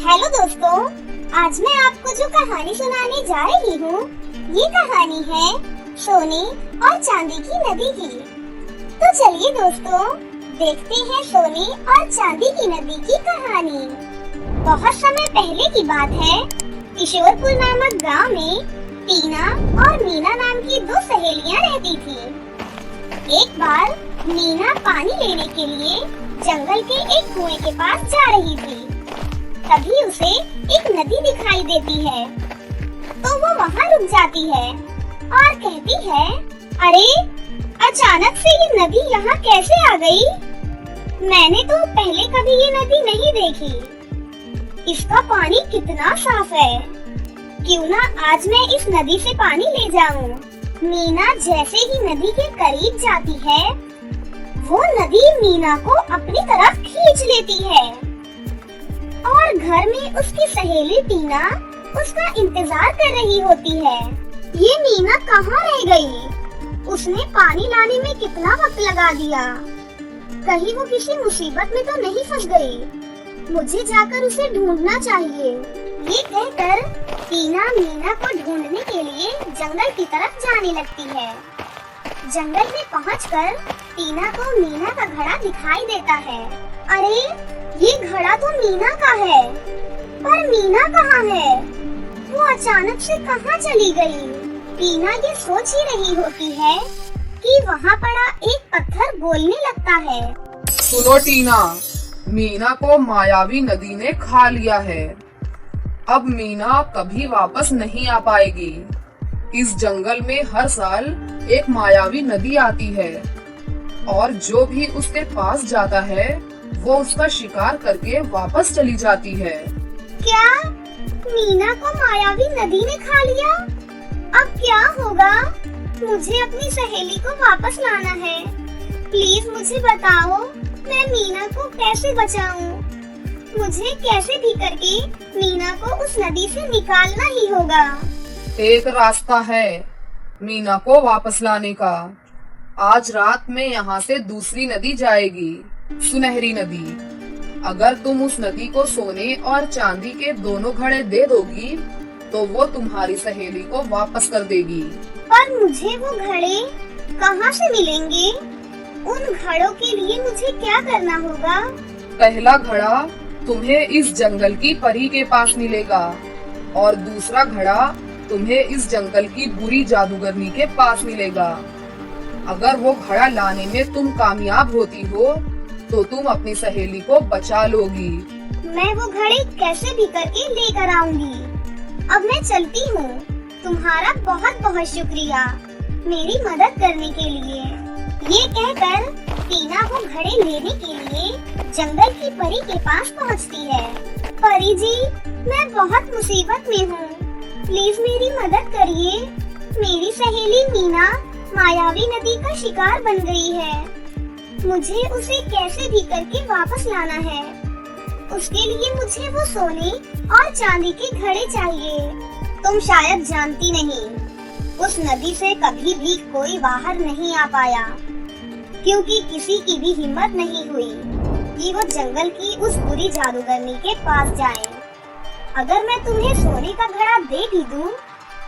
Hello दोस्तों, आज मैं आपको जो कहानी सुनाने जा रही हूँ, ये कहानी है सोने और चांदी की नदी की। तो चलिए दोस्तों, देखते हैं सोने और चांदी की नदी की कहानी। बहुत समय पहले की बात है। किशोरपुर नामक गांव में टीना और मीना नाम की दो सहेलियां रहती थी। एक बार मीना पानी लेने के लिए जंगल के एक कुएं के पास जा रही थी। तभी उसे एक नदी दिखाई देती है, तो वो वहाँ रुक जाती है और कहती है, अरे अचानक से ये नदी यहाँ कैसे आ गई? मैंने तो पहले कभी ये नदी नहीं देखी। इसका पानी कितना साफ है। क्यों ना आज मैं इस नदी से पानी ले जाऊं। मीना जैसे ही नदी के करीब जाती है, वो नदी मीना को अपनी तरफ खींच लेती है और घर में उसकी सहेली टीना उसका इंतजार कर रही होती है। ये मीना कहाँ रह गई? उसने पानी लाने में कितना वक्त लगा दिया। कहीं वो किसी मुसीबत में तो नहीं फंस गई। मुझे जाकर उसे ढूंढना चाहिए। ये कहकर टीना मीना को ढूंढने के लिए जंगल की तरफ जाने लगती है। जंगल में पहुंचकर टीना को मीना का घड़ा दिखाई देता है। अरे ये घड़ा तो मीना का है, पर मीना कहाँ है? वो अचानक से कहाँ चली गई? टीना ये सोच ही रही होती है कि वहाँ पड़ा एक पत्थर बोलने लगता है। सुनो टीना, मीना को मायावी नदी ने खा लिया है। अब मीना कभी वापस नहीं आ पाएगी। इस जंगल में हर साल एक मायावी नदी आती है और जो भी उसके पास जाता है वो उसका शिकार करके वापस चली जाती है। क्या मीना को मायावी नदी ने खा लिया? अब क्या होगा? मुझे अपनी सहेली को वापस लाना है। प्लीज मुझे बताओ, मैं मीना को कैसे बचाऊं? मुझे कैसे भी करके मीना को उस नदी से निकालना ही होगा। एक रास्ता है मीना को वापस लाने का। आज रात में यहाँ से दूसरी नदी जाएगी, सुनहरी नदी। अगर तुम उस नदी को सोने और चांदी के दोनों घड़े दे दोगी तो वो तुम्हारी सहेली को वापस कर देगी। पर मुझे वो घड़े कहाँ से मिलेंगे? उन घड़ों के लिए मुझे क्या करना होगा? पहला घड़ा तुम्हें इस जंगल की परी के पास मिलेगा और दूसरा घड़ा तुम्हें इस जंगल की बुरी जादूगरनी के पास मिलेगा। अगर वो घड़ा लाने में तुम कामयाब होती हो तो तुम अपनी सहेली को बचा लोगी। मैं वो घड़े कैसे भी करके लेकर आऊंगी। अब मैं चलती हूँ। तुम्हारा बहुत बहुत शुक्रिया मेरी मदद करने के लिए। ये कहकर टीना वो घड़े लेने के लिए जंगल की परी के पास पहुँचती है। परी जी, मैं बहुत मुसीबत में हूँ। प्लीज मेरी मदद करिए। मेरी सहेली मीना मायावी नदी का शिकार बन गई है। मुझे उसे कैसे भी करके वापस लाना है। उसके लिए मुझे वो सोने और चांदी के घड़े चाहिए। तुम शायद जानती नहीं, उस नदी से कभी भी कोई बाहर नहीं आ पाया, क्योंकि किसी की भी हिम्मत नहीं हुई कि वो जंगल की उस बुरी जादूगरनी के पास जाए। अगर मैं तुम्हें सोने का घड़ा दे भी दूं,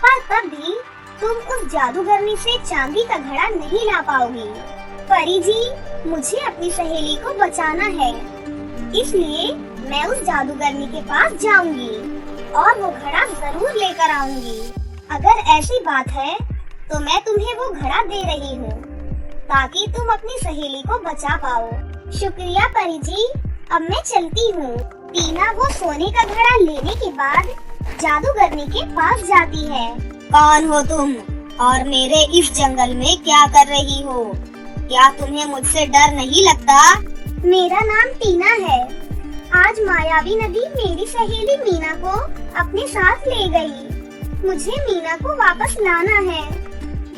पर तब भी तुम उस जादूगरनी से चांदी का घड़ा नहीं ला पाओगी। परी जी, मुझे अपनी सहेली को बचाना है, इसलिए मैं उस जादूगरनी के पास जाऊंगी और वो घड़ा जरूर लेकर आऊंगी। अगर ऐसी बात है तो मैं तुम्हें वो घड़ा दे रही हूँ ताकि तुम अपनी सहेली को बचा पाओ। शुक्रिया परी जी, अब मैं चलती हूँ। टीना वो सोने का घड़ा लेने के बाद जादूगरनी के पास जाती है। कौन हो तुम और मेरे इस जंगल में क्या कर रही हो? क्या तुम्हें मुझसे डर नहीं लगता? मेरा नाम टीना है। आज मायावी नदी मेरी सहेली मीना को अपने साथ ले गई। मुझे मीना को वापस लाना है,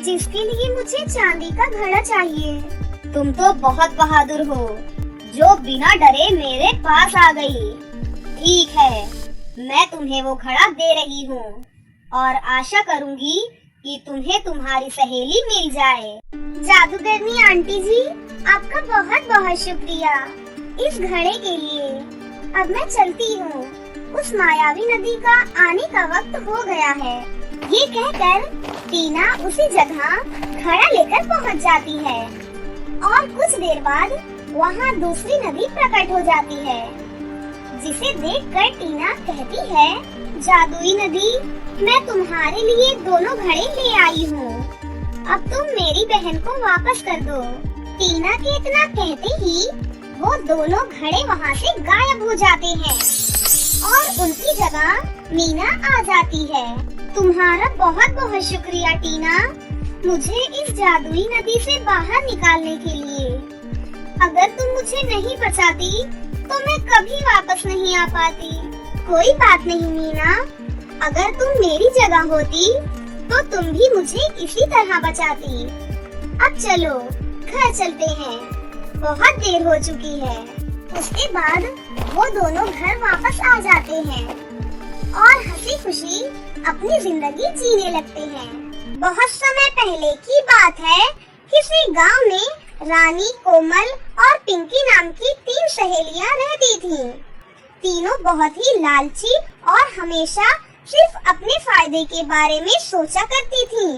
जिसके लिए मुझे चांदी का घड़ा चाहिए। तुम तो बहुत बहादुर हो, जो बिना डरे मेरे पास आ गई। ठीक है, मैं तुम्हें वो घड़ा दे रही हूँ और आशा करूँगी कि तुम्हें तुम्हारी सहेली मिल जाए। जादूगरनी आंटी जी, आपका बहुत बहुत शुक्रिया इस घड़े के लिए। अब मैं चलती हूँ। उस मायावी नदी का आने का वक्त हो गया है। ये कहकर टीना उसी जगह घड़ा लेकर पहुँच जाती है और कुछ देर बाद वहाँ दूसरी नदी प्रकट हो जाती है, जिसे देखकर टीना कहती है, जादुई नदी, मैं तुम्हारे लिए दोनों घड़े ले आई हूँ। अब तुम मेरी बहन को वापस कर दो। टीना के इतना कहते ही वो दोनों घड़े वहाँ से गायब हो जाते हैं और उनकी जगह मीना आ जाती है। तुम्हारा बहुत बहुत शुक्रिया टीना, मुझे इस जादुई नदी से बाहर निकालने के लिए। अगर तुम मुझे नहीं बचाती तो मैं कभी वापस नहीं आ पाती। कोई बात नहीं मीना, अगर तुम मेरी जगह होती तो तुम भी मुझे इसी तरह बचाती। अब चलो घर चलते हैं, बहुत देर हो चुकी है। उसके बाद वो दोनों घर वापस आ जाते हैं और हंसी खुशी अपनी जिंदगी जीने लगते हैं। बहुत समय पहले की बात है, किसी गांव में रानी, कोमल और पिंकी नाम की 3 सहेलियां रहती थीं। तीनों बहुत ही लालची और हमेशा सिर्फ अपने फायदे के बारे में सोचा करती थीं।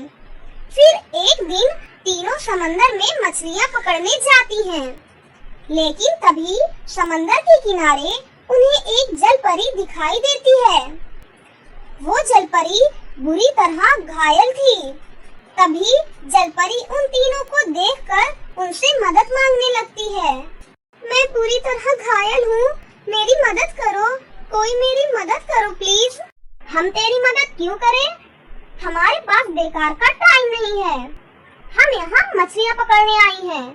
फिर एक दिन तीनों समंदर में मछलियां पकड़ने जाती हैं, लेकिन तभी समंदर के किनारे उन्हें एक जलपरी दिखाई देती है। वो जलपरी बुरी तरह घायल थी। तभी जलपरी उन तीनों को देखकर उनसे मदद मांगने लगती है। मैं पूरी तरह घायल हूँ, मेरी मदद करो, कोई मेरी मदद करो प्लीज। हम तेरी मदद क्यों करें? हमारे पास बेकार का टाइम नहीं है, हम यहाँ मछलियाँ पकड़ने आई हैं।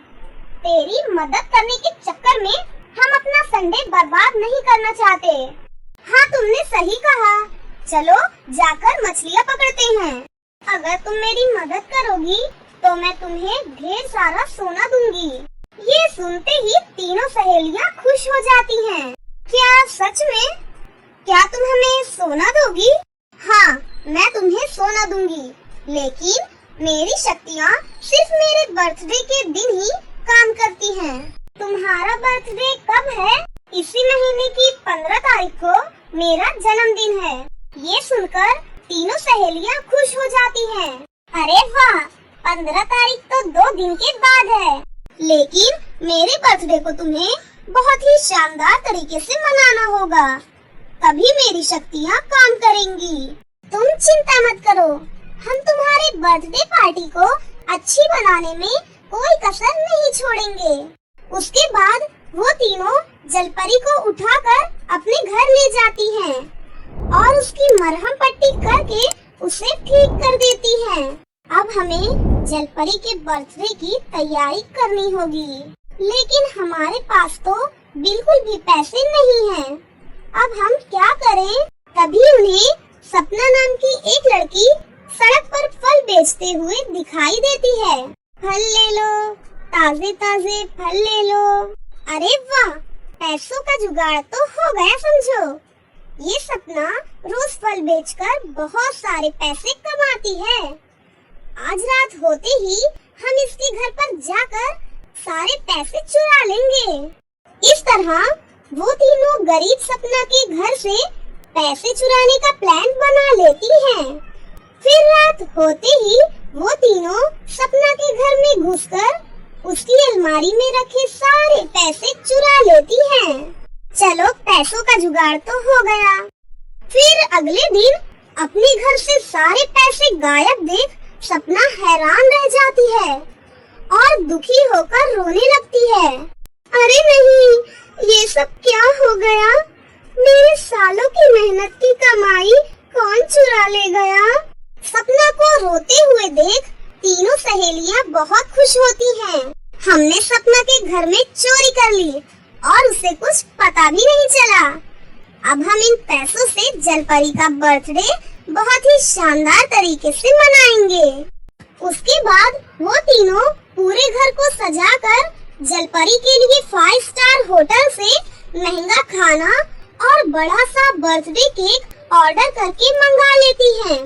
तेरी मदद करने के चक्कर में हम अपना संडे बर्बाद नहीं करना चाहते। हाँ, तुमने सही कहा, चलो जाकर मछलियाँ पकड़ते हैं। अगर तुम मेरी मदद करोगी तो मैं तुम्हें ढेर सारा सोना दूंगी। ये सुनते ही तीनों सहेलियाँ खुश हो जाती हैं। क्या सच में? क्या तुम हमें सोना दोगी? हाँ, मैं तुम्हें सोना दूंगी, लेकिन मेरी शक्तियाँ सिर्फ मेरे बर्थडे के दिन ही काम करती हैं। तुम्हारा बर्थडे कब है? इसी महीने की 15 तारीख को मेरा जन्मदिन है। ये सुनकर तीनों सहेलियाँ खुश हो जाती हैं। अरे वाह, 15 तारीख तो 2 दिन के बाद है, लेकिन मेरे बर्थडे को तुम्हें बहुत ही शानदार तरीके से मनाना होगा, तभी मेरी शक्तियाँ काम करेंगी। तुम चिंता मत करो, हम तुम्हारे बर्थडे पार्टी को अच्छी बनाने में कोई कसर नहीं छोड़ेंगे। उसके बाद वो तीनों जलपरी को उठाकर अपने घर ले जाती हैं और उसकी मरहम पट्टी करके उसे ठीक कर देती हैं। अब हमें जलपरी के बर्थडे की तैयारी करनी होगी, लेकिन हमारे पास तो बिल्कुल भी पैसे नहीं हैं। अब हम क्या करें? तभी उन्हें सपना नाम की एक लड़की सड़क पर फल बेचते हुए दिखाई देती है। फल ले लो, ताजे ताजे फल ले लो। अरे वाह, पैसों का जुगाड़ तो हो गया समझो। ये सपना रोज फल बेचकर बहुत सारे पैसे कमाती है। आज रात होते ही हम इसके घर पर जाकर सारे पैसे चुरा लेंगे। इस तरह वो तीनों गरीब सपना के घर से पैसे चुराने का प्लान बना लेती हैं। फिर रात होते ही वो तीनों सपना के घर में घुसकर उसकी अलमारी में रखे सारे पैसे चुरा लेती हैं। चलो, पैसों का जुगाड़ तो हो गया। फिर अगले दिन अपने घर से सारे पैसे गायब देख सपना हैरान रह जाती है और दुखी होकर रोने लगती है। अरे नहीं, ये सब क्या हो गया? मेरे सालों की मेहनत की कमाई कौन चुरा ले गया? सपना को रोते हुए देख तीनों सहेलियां बहुत खुश होती हैं। हमने सपना के घर में चोरी कर ली और उसे कुछ पता भी नहीं चला। अब हम इन पैसों से जलपरी का बर्थडे बहुत ही शानदार तरीके से मनाएंगे। उसके बाद वो तीनों पूरे घर को सजाकर जलपरी के लिए 5 स्टार होटल से महंगा खाना और बड़ा सा बर्थडे केक ऑर्डर करके मंगा लेती हैं।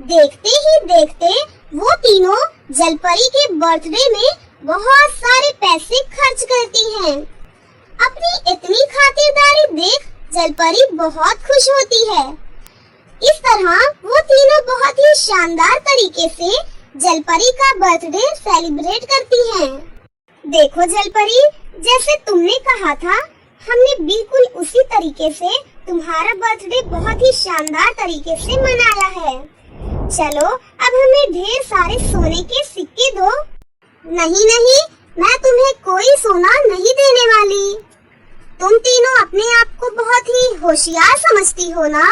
देखते ही देखते वो तीनों जलपरी के बर्थडे में बहुत सारे पैसे खर्च करती हैं। अपनी इतनी खातिरदारी जलपरी बहुत खुश होती है। इस तरह वो तीनों बहुत ही शानदार तरीके से जलपरी का बर्थडे सेलिब्रेट करती हैं। देखो जलपरी, जैसे तुमने कहा था, हमने बिल्कुल उसी तरीके से तुम्हारा बर्थडे बहुत ही शानदार तरीके से मनाया है। चलो अब हमें ढेर सारे सोने के सिक्के दो। नहीं नहीं, मैं तुम्हें कोई सोना नहीं देने वाली। तुम तीनों अपने आप को बहुत ही होशियार समझती हो ना,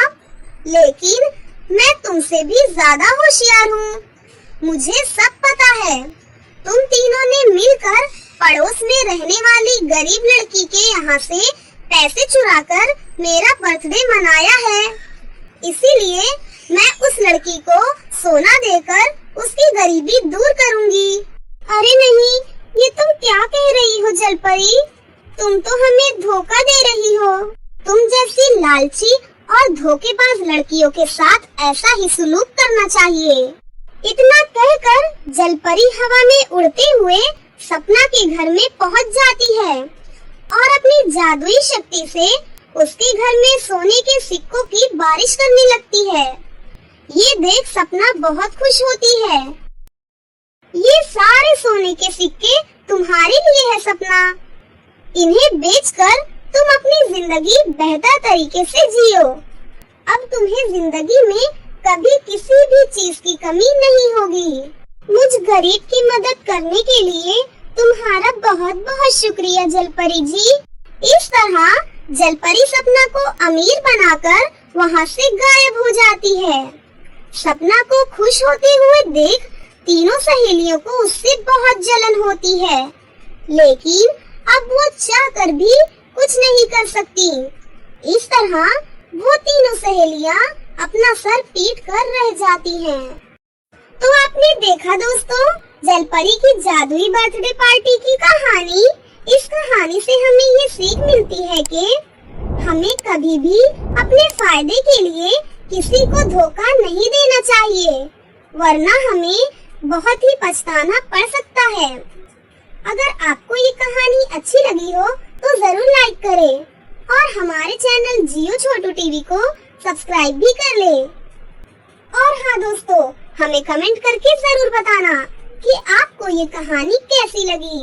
लेकिन मैं तुमसे भी ज्यादा होशियार हूँ। मुझे सब पता है। तुम तीनों ने मिलकर पड़ोस में रहने वाली गरीब लड़की के यहाँ से पैसे चुराकर मेरा बर्थडे मनाया है। इसीलिए मैं उस लड़की को सोना देकर उसकी गरीबी दूर करूँगी। अरे नहीं, ये तुम क्या कह रही हो जलपरी? तुम तो हमें धोखा दे रही हो। तुम जैसी लालची और धोखेबाज लड़कियों के साथ ऐसा ही सलूक करना चाहिए। इतना कहकर जलपरी हवा में उड़ते हुए सपना के घर में पहुंच जाती है और अपनी जादुई शक्ति से उसके घर में सोने के सिक्कों की बारिश करने लगती है। ये देख सपना बहुत खुश होती है। ये सारे सोने के सिक्के तुम्हारे लिए है सपना। इन्हें बेचकर तुम अपनी जिंदगी बेहतर तरीके से जियो। अब तुम्हें जिंदगी में कभी किसी भी चीज की कमी नहीं होगी। मुझ गरीब की मदद करने के लिए तुम्हारा बहुत बहुत शुक्रिया जलपरी जी। इस तरह जलपरी सपना को अमीर बनाकर वहाँ से गायब हो जाती है। सपना को खुश होते हुए देख तीनों सहेलियों को उससे बहुत जलन होती है, लेकिन अब वो चाहकर भी कुछ नहीं कर सकती। इस तरह वो तीनों सहेलियां अपना सर पीट कर रह जाती हैं। तो आपने देखा दोस्तों, जलपरी की जादुई बर्थडे पार्टी की कहानी। इस कहानी से हमें ये सीख मिलती है कि हमें कभी भी अपने फायदे के लिए किसी को धोखा नहीं देना चाहिए, वरना हमें बहुत ही पछताना पड़ सकता है। अगर आपको ये कहानी अच्छी लगी हो तो जरूर लाइक करें और हमारे चैनल जियो छोटू टीवी को सब्सक्राइब भी कर लें। और हाँ दोस्तों, हमें कमेंट करके जरूर बताना कि आपको ये कहानी कैसी लगी।